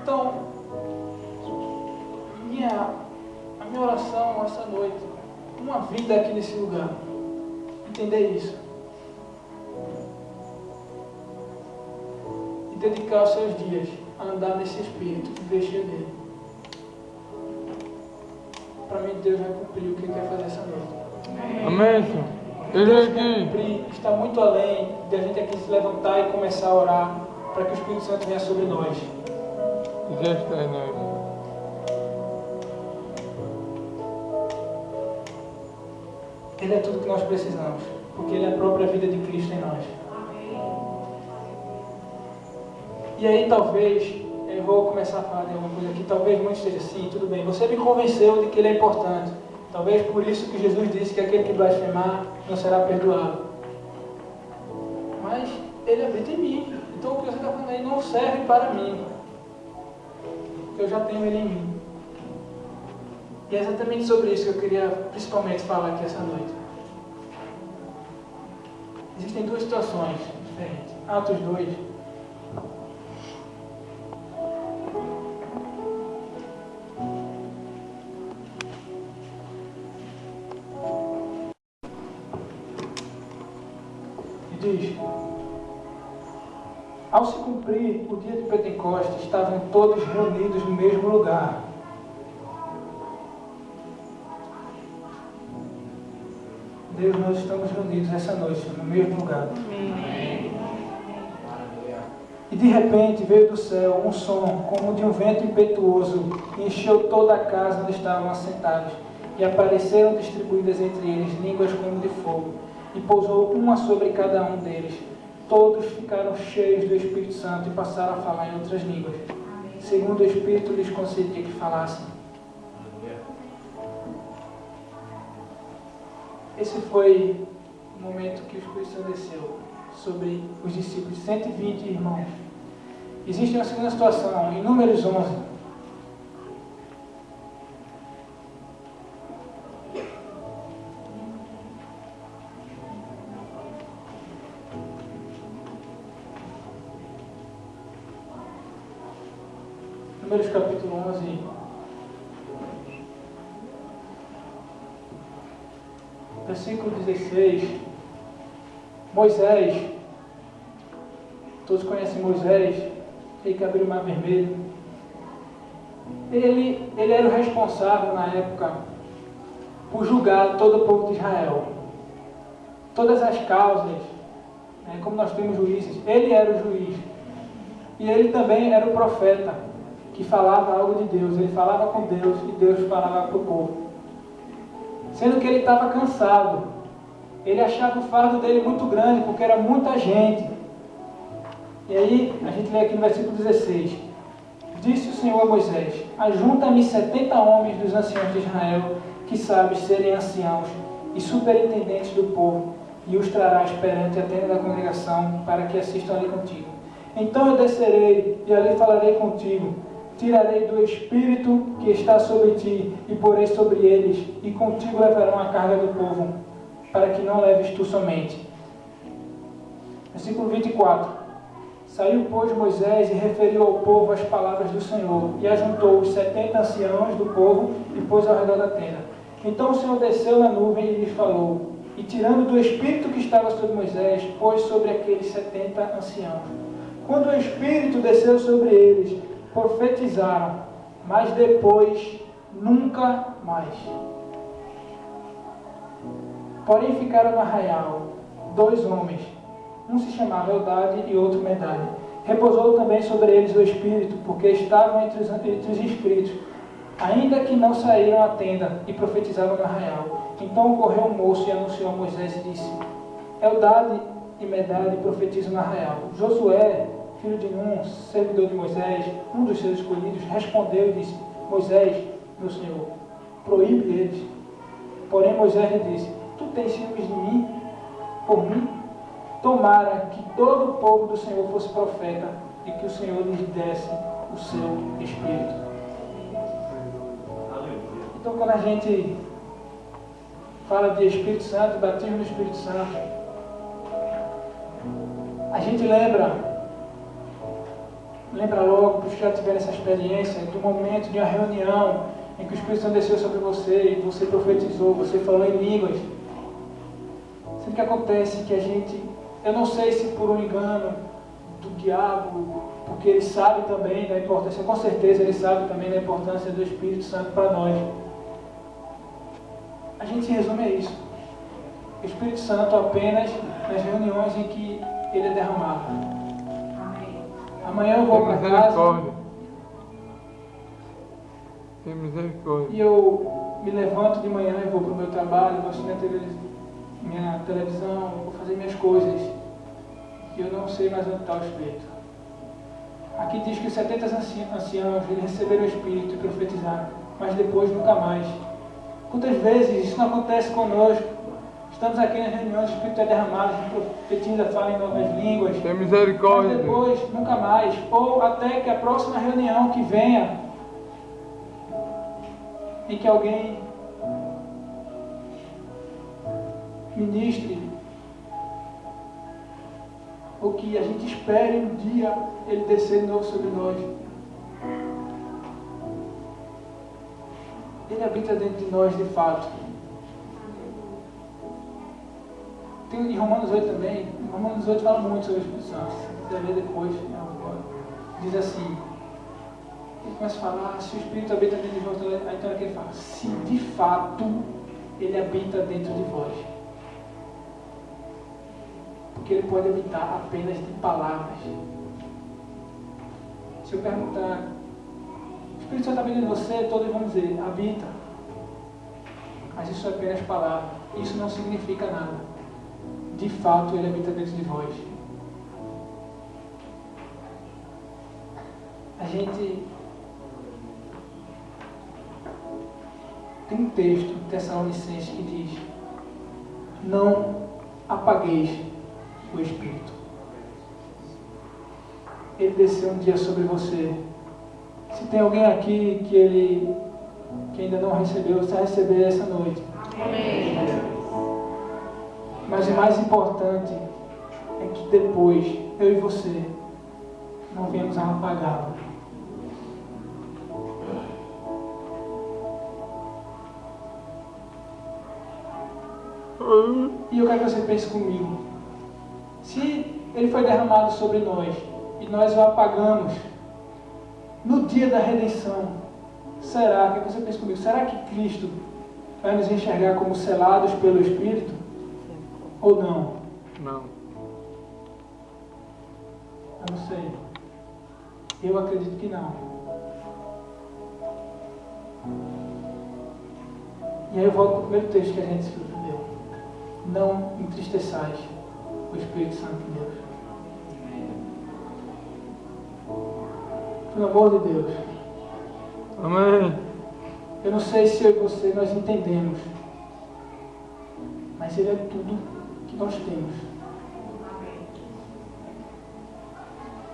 Então, a minha oração essa noite, uma vida aqui nesse lugar, entender isso. E dedicar os seus dias a andar nesse Espírito, viver cheio dele. Para mim, Deus vai cumprir o que Ele quer fazer essa noite. Amém, Senhor. Deus quer cumprir, está muito além de a gente aqui se levantar e começar a orar para que o Espírito Santo venha sobre nós. Já está em nós. Ele é tudo que nós precisamos, porque Ele é a própria vida de Cristo em nós. E aí talvez, eu vou começar a falar de alguma coisa aqui, talvez muito esteja assim, tudo bem, você me convenceu de que Ele é importante. Talvez por isso que Jesus disse que aquele que blasfemar não será perdoado. Mas Ele habita em mim, então o que você está falando aí não serve para mim, porque eu já tenho Ele em mim. E é exatamente sobre isso que eu queria principalmente falar aqui essa noite. Existem duas situações diferentes. Atos 2. E diz: ao se cumprir o dia de Pentecostes, estavam todos reunidos no mesmo lugar. Deus, nós estamos reunidos essa noite, no mesmo lugar. Amém. E de repente veio do céu um som, como de um vento impetuoso, e encheu toda a casa onde estavam assentados. E apareceram distribuídas entre eles línguas como de fogo, e pousou uma sobre cada um deles. Todos ficaram cheios do Espírito Santo e passaram a falar em outras línguas, segundo o Espírito lhes concedia que falassem. Esse foi o momento que o Espírito Santo desceu sobre os discípulos, 120 irmãos. Existe uma segunda situação, em Números 11. Números capítulo 11. Versículo 16, Moisés, todos conhecem Moisés, ele que abriu o Mar Vermelho. Ele era o responsável na época por julgar todo o povo de Israel. Todas as causas, como nós temos juízes, ele era o juiz. E ele também era o profeta, que falava algo de Deus. Ele falava com Deus e Deus falava para o povo. Sendo que ele estava cansado. Ele achava o fardo dele muito grande, porque era muita gente. E aí, a gente lê aqui no versículo 16. Disse o Senhor a Moisés: ajunta-me 70 homens dos anciãos de Israel, que sabes serem anciãos e superintendentes do povo, e os trarás perante a tenda da congregação, para que assistam ali contigo. Então eu descerei, e ali falarei contigo. Tirarei do Espírito que está sobre ti, e porei sobre eles, e contigo levarão a carga do povo, para que não leves tu somente. Versículo 24. Saiu, pois, Moisés e referiu ao povo as palavras do Senhor, e ajuntou os 70 anciãos do povo, e pôs ao redor da tenda. Então o Senhor desceu na nuvem e lhes falou, e tirando do Espírito que estava sobre Moisés, pôs sobre aqueles 70 anciãos. Quando o Espírito desceu sobre eles, profetizaram, mas depois nunca mais. Porém ficaram no arraial 2 homens, um se chamava Eldade e outro Medade. Repousou também sobre eles o Espírito, porque estavam entre os inscritos, ainda que não saíram à tenda, e profetizavam no arraial. Então correu um moço e anunciou a Moisés e disse: Eldade e Medade profetizam no arraial. Josué, filho de Nun, servidor de Moisés, um dos seus escolhidos, respondeu e disse: Moisés, meu senhor, proíbe eles. Porém Moisés lhe disse: tu tens ciúmes de mim, por mim? Tomara que todo o povo do Senhor fosse profeta, e que o Senhor lhes desse o seu Espírito. Então quando a gente fala de Espírito Santo, batismo no Espírito Santo, a gente lembra Lembra logo, para os que já tiveram essa experiência, do momento de uma reunião em que o Espírito Santo desceu sobre você e você profetizou, você falou em línguas. Sempre que acontece que a gente, eu não sei se por um engano do diabo, porque ele sabe também da importância, com certeza ele sabe também da importância do Espírito Santo para nós. A gente se resume a isso. O Espírito Santo apenas nas reuniões em que ele é derramado. Amanhã eu vou para casa e eu me levanto de manhã e vou para o meu trabalho, vou assistir minha televisão, vou fazer minhas coisas e eu não sei mais onde está o Espírito. Aqui diz que os 70 anciãos eles receberam o Espírito e profetizaram, mas depois nunca mais. Quantas vezes isso não acontece conosco? Estamos aqui nas reuniões, o Espírito é derramado, a gente profetiza, fala em novas línguas. Tem misericórdia. Mas depois, nunca mais. Ou até que a próxima reunião que venha, em que alguém ministre, ou que a gente espere um dia ele descer de novo sobre nós. Ele habita dentro de nós de fato. Tem em Romanos 8 também, em Romanos 8 fala muito sobre a Espírito Santo, se quiser ler depois, diz assim, ele começa a falar, se o Espírito habita dentro de vós, então ele fala, se de fato ele habita dentro de vós. Porque ele pode habitar apenas de palavras. Se eu perguntar, o Espírito Santo habita em você, todos vão dizer, habita. Mas isso é apenas palavra, isso não significa nada. De fato, ele habita dentro de vós. A gente tem um texto em Tessalonicenses que diz: não apagueis o Espírito. Ele desceu um dia sobre você. Se tem alguém aqui que ainda não recebeu, você vai receber essa noite. Amém. Mas o mais importante é que depois, eu e você, não venhamos a apagá-lo. E eu quero que você pense comigo. Se ele foi derramado sobre nós e nós o apagamos no dia da redenção, será, quero que você pense comigo, será que Cristo vai nos enxergar como selados pelo Espírito? Ou não? Não. Eu não sei. Eu acredito que não. E aí eu volto para o primeiro texto que a gente leu. Não entristeçais o Espírito Santo de Deus. Pelo amor de Deus. Amém. Eu não sei se eu e você nós entendemos, mas Ele é tudo que nós temos.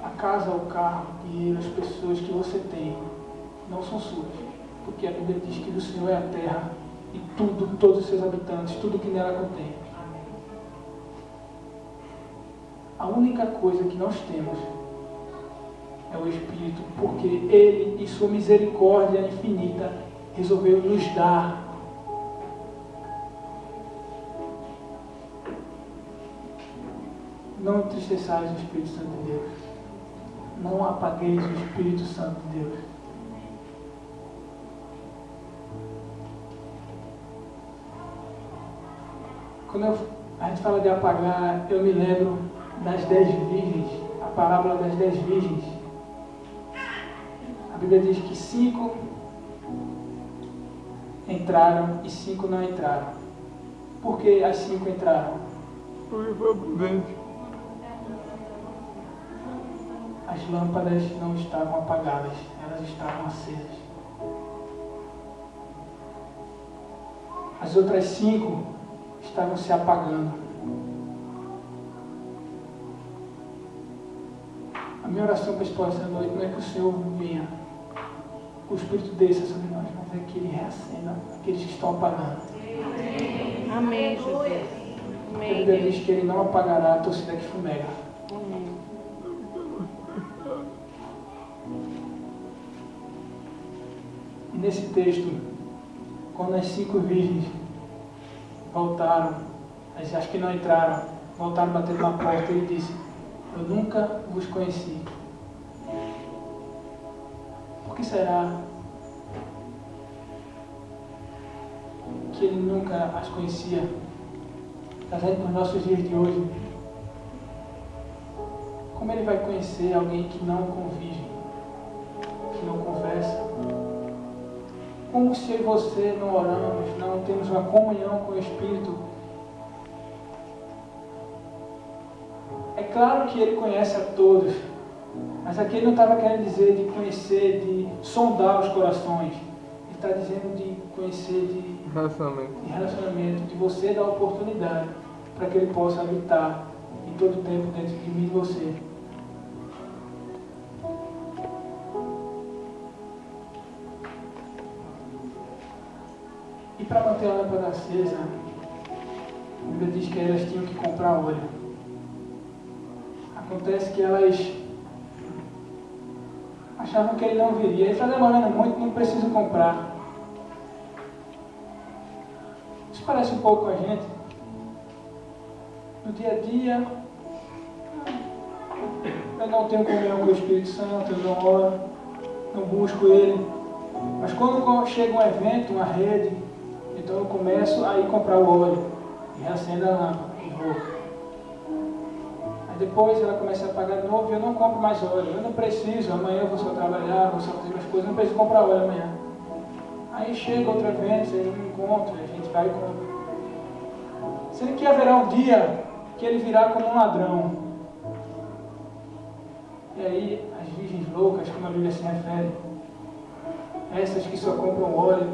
A casa, o carro, o dinheiro, as pessoas que você tem não são suas, porque a Bíblia diz que do Senhor é a terra e tudo, todos os seus habitantes, tudo que nela contém. A única coisa que nós temos é o Espírito, porque Ele, em sua misericórdia infinita, resolveu nos dar. Não entristeçais o Espírito Santo de Deus. Não apagueis o Espírito Santo de Deus. Quando a gente fala de apagar, eu me lembro das 10 virgens, a parábola das 10 virgens. A Bíblia diz que 5 entraram e 5 não entraram. Por que as 5 entraram? Porque foi prudente. As lâmpadas não estavam apagadas, elas estavam acesas. As outras 5 estavam se apagando. A minha oração para essa noite não é que o Senhor venha, o Espírito desça sobre nós, mas é que Ele reacenda aqueles que estão apagando. Amém, Jesus. A Bíblia diz que Ele não apagará a torcida que fumega. E nesse texto, quando as 5 virgens voltaram, acho que não entraram, voltaram batendo na porta, ele disse: eu nunca vos conheci. Por que será que ele nunca as conhecia? Trazendo para os nossos dias de hoje, como ele vai conhecer alguém que não convive, que não conversa? Como se eu e você não oramos, não temos uma comunhão com o Espírito? É claro que ele conhece a todos, mas aqui ele não estava querendo dizer de conhecer, de sondar os corações. Ele está dizendo de conhecer, de relacionamento, de você dar oportunidade para que ele possa habitar em todo o tempo dentro de mim e de você. E para manter a lâmpada acesa, a Bíblia diz que elas tinham que comprar óleo. Acontece que elas achavam que ele não viria. Ele está demorando muito, não preciso comprar. Isso parece um pouco com a gente. No dia a dia, eu não tenho comunhão com o Espírito Santo, eu não oro, não busco ele. Mas quando chega um evento, uma rede, então eu começo a ir comprar o óleo e reacendo a lâmpada e vou. Aí depois ela começa a apagar de novo e eu não compro mais óleo. Eu não preciso, amanhã eu vou só trabalhar, vou só fazer minhas coisas, não preciso comprar óleo amanhã. Aí chega outro evento, seja um encontro, a gente vai e compra. Sendo que haverá um dia que ele virá como um ladrão. E aí as virgens loucas, como a Bíblia se refere, essas que só compram óleo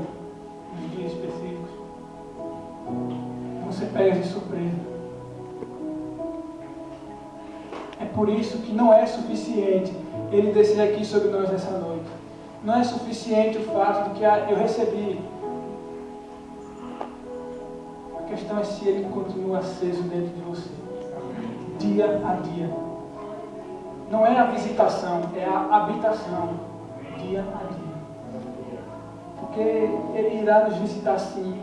nos dias específicos, vão ser pegas de surpresa. É por isso que não é suficiente ele descer aqui sobre nós essa noite. Não é suficiente o fato de que eu recebi. A questão é se ele continua aceso dentro de você, dia a dia. Não é a visitação, é a habitação, dia a dia. Porque ele irá nos visitar sim.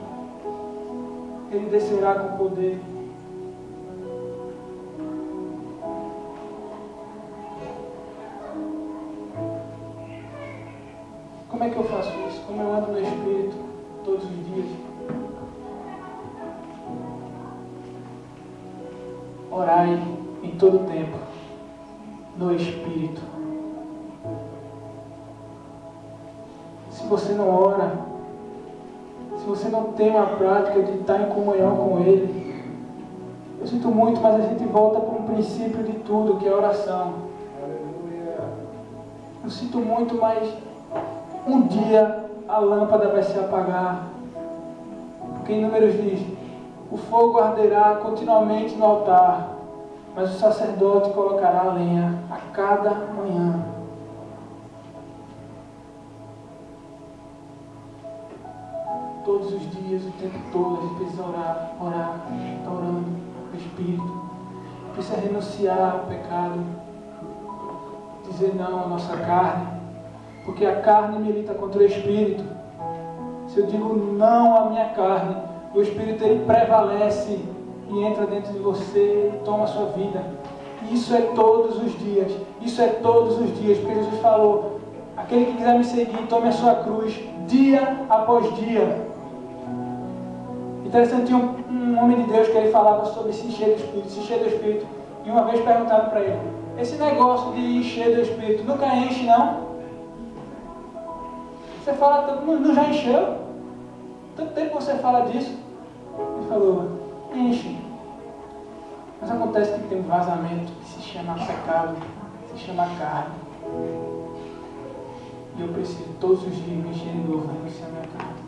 Ele descerá com poder. Como é que eu faço isso? Como eu ando no Espírito todos os dias? Orai em todo tempo no Espírito. Se você não ora, se você não tem uma prática de estar em comunhão com Ele, eu sinto muito, mas a gente volta para um princípio de tudo, que é a oração. Eu sinto muito, mas um dia a lâmpada vai se apagar. Porque em Números diz: o fogo arderá continuamente no altar, mas o sacerdote colocará a lenha a cada manhã. Todos os dias, o tempo todo, a gente precisa orar, está orando no Espírito. Precisa renunciar ao pecado, dizer não à nossa carne, porque a carne milita contra o Espírito. Se eu digo não à minha carne, o Espírito ele prevalece e entra dentro de você e toma a sua vida. E isso é todos os dias. Isso é todos os dias, porque Jesus falou: aquele que quiser me seguir, tome a sua cruz dia após dia. Interessante, tinha um homem de Deus que ele falava sobre se encher do Espírito, se encher do Espírito. E uma vez perguntaram para ele: esse negócio de encher do Espírito nunca enche, não? Você fala, não já encheu? Tanto tempo você fala disso. Ele falou: enche. Mas acontece que tem um vazamento que se chama pecado, se chama carne. E eu preciso todos os dias me encher de novo, renunciar a minha carne.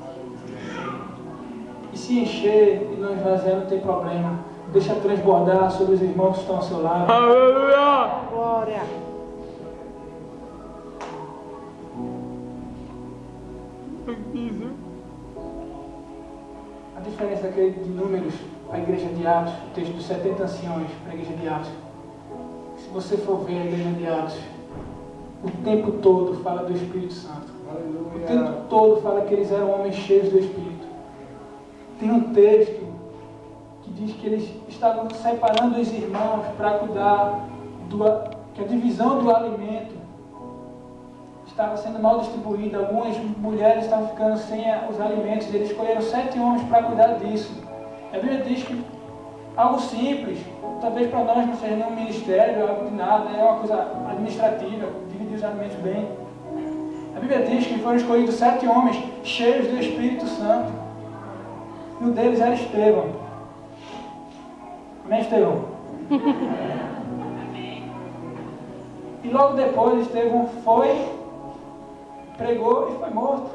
E se encher e não esvaziar, não tem problema. Deixa transbordar sobre os irmãos que estão ao seu lado. Aleluia! Glória. A diferença daquele de Números para a igreja de Atos, o texto dos 70 anciões para a igreja de Atos. Se você for ver a igreja de Atos, o tempo todo fala do Espírito Santo. O tempo todo fala que eles eram homens cheios do Espírito. Tem um texto que diz que eles estavam separando os irmãos para cuidar que a divisão do alimento estava sendo mal distribuída. Algumas mulheres estavam ficando sem os alimentos. Eles escolheram 7 homens para cuidar disso. A Bíblia diz que algo simples, talvez para nós não seja nenhum ministério, algo de nada, é uma coisa administrativa, dividir os alimentos bem. A Bíblia diz que foram escolhidos 7 homens cheios do Espírito Santo. E um deles era Estevão. Amém, Estevão? E logo depois Estevão pregou e foi morto.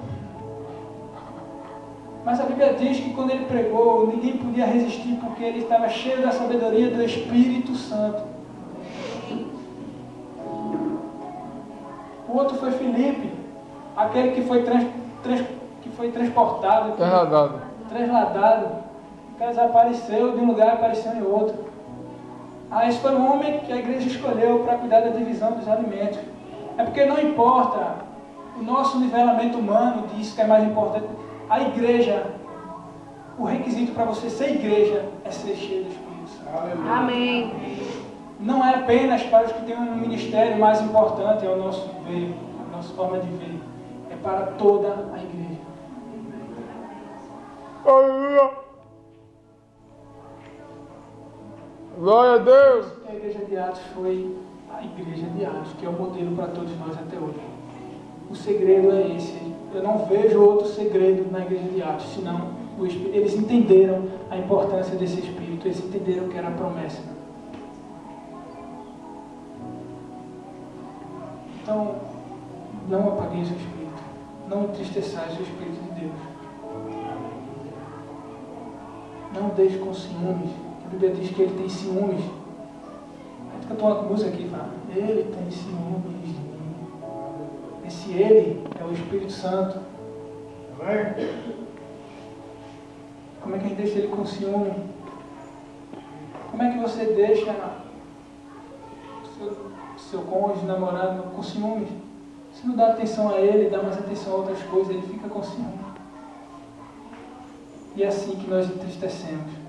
Mas a Bíblia diz que quando ele pregou, ninguém podia resistir porque ele estava cheio da sabedoria do Espírito Santo. O outro foi Filipe, aquele que foi transportado, trasladado, que desapareceu de um lugar e apareceu em outro. Esse foi um homem que a igreja escolheu para cuidar da divisão dos alimentos. É porque não importa o nosso nivelamento humano disso que é mais importante. A igreja, o requisito para você ser igreja é ser cheio do Espírito Santo. Amém. Não é apenas para os que têm um ministério mais importante, é o nosso ver, a nossa forma de ver. É para toda a igreja. Aleluia. Glória a Deus. A igreja de Atos foi a igreja de Atos, que é o modelo para todos nós até hoje. O segredo é esse. Eu não vejo outro segredo na igreja de Atos, senão o Espírito. Eles entenderam a importância desse Espírito, eles entenderam que era a promessa. Então, não apagueis o Espírito, não entristeçais o Espírito de Deus. Não deixe com ciúmes. A Bíblia diz que ele tem ciúmes. A gente cantou uma música aqui e fala: ele tem ciúmes de mim. Esse ele é o Espírito Santo. Como é que a gente deixa ele com ciúme? Como é que você deixa seu cônjuge, namorado com ciúmes? Se não dá atenção a ele, dá mais atenção a outras coisas, ele fica com ciúme. E é assim que nós entristecemos.